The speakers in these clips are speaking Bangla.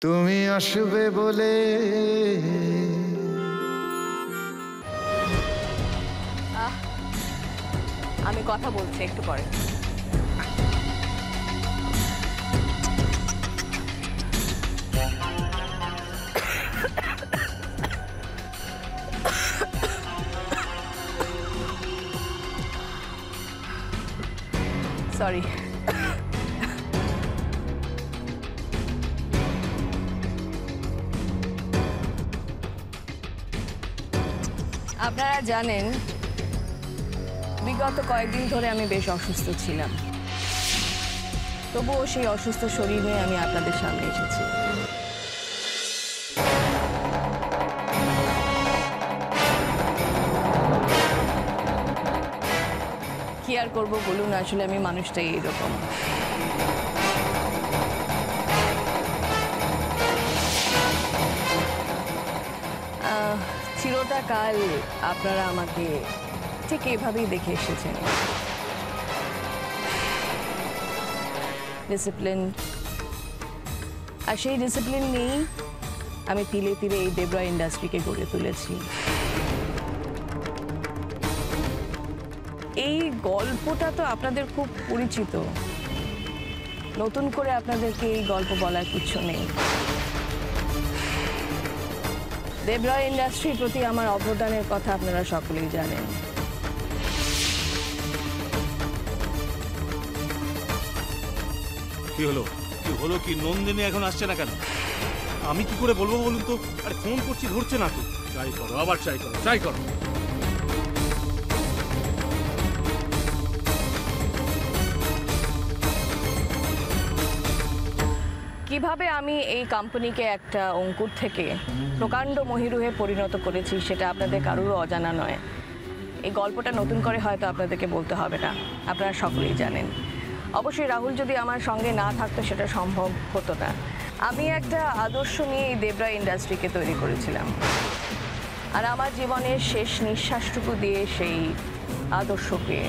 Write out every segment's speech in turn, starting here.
তুমি আসবে বলে আমি কথা বলছি একটু পরে। সরি। আপনারা জানেন বিগত কয়েকদিন ধরে আমি বেশ অসুস্থ ছিলাম, তবুও সেই অসুস্থ শরীর নিয়ে আমি আপনাদের সামনে এসেছি। কি আর করবো বলুন, আসলে আমি মানুষটাই এইরকম। চিরটা কাল আপনারা আমাকে ঠিক এইভাবেই দেখে এসেছেন, ডিসিপ্লিন। আর সেই ডিসিপ্লিন নিয়েই আমি তিলে তিলে এই দেবরা ইন্ডাস্ট্রিকে গড়ে তুলেছি। এই গল্পটা তো আপনাদের খুব পরিচিত, নতুন করে আপনাদেরকে এই গল্প বলার কিছু নেই। দেবরা ইন্ডাস্ট্রির প্রতি আমার অবদানের কথা আপনারা সকলেই জানেন। কি হলো কি নন্দিনী এখন আসছে না কেন? আমি কি করে বলবো বলুন তো? আরে ফোন করছি ধরছে না তো। ট্রাই করো, আবার ট্রাই করো। কিভাবে আমি এই কোম্পানিকে একটা অঙ্কুর থেকে প্রকাণ্ড মহিরুহে পরিণত করেছি সেটা আপনাদের কারোরও অজানা নয়। এই গল্পটা নতুন করে হয়তো আপনাদেরকে বলতে হবে না, আপনারা সকলেই জানেন। অবশ্যই রাহুল যদি আমার সঙ্গে না থাকতো সেটা সম্ভব হতো না। আমি একটা আদর্শ নিয়ে এই দেবরা ইন্ডাস্ট্রিকে তৈরি করেছিলাম, আর আমার জীবনের শেষ নিঃশ্বাসটুকু দিয়ে সেই আদর্শকে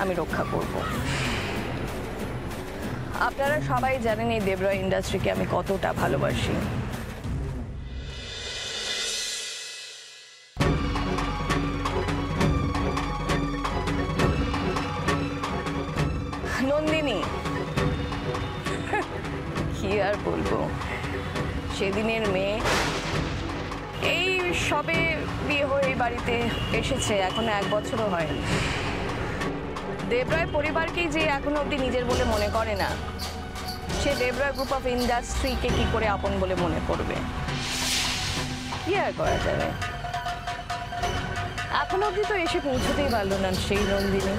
আমি রক্ষা করব। আপনারা সবাই জানেন এই দেবরা ইন্ডাস্ট্রিকে আমি কতটা ভালোবাসি। নন্দিনী, কি আর বলবো, সেদিনের মেয়ে, এই সবে বিয়ে হয়ে এই বাড়িতে এসেছে, এখনো 1 বছরও হয়নি। দেবরায় পরিবারকেই যে এখনো অবধি নিজের বলে মনে করে না, সে দেবরা গ্রুপ অফ ইন্ডাস্ট্রিকে কি করে আপন বলে মনে করবে? কি আর করা যাবে, এখনো অবধি তো এসে পৌঁছতেই পারলো না সেই নন্দিনী।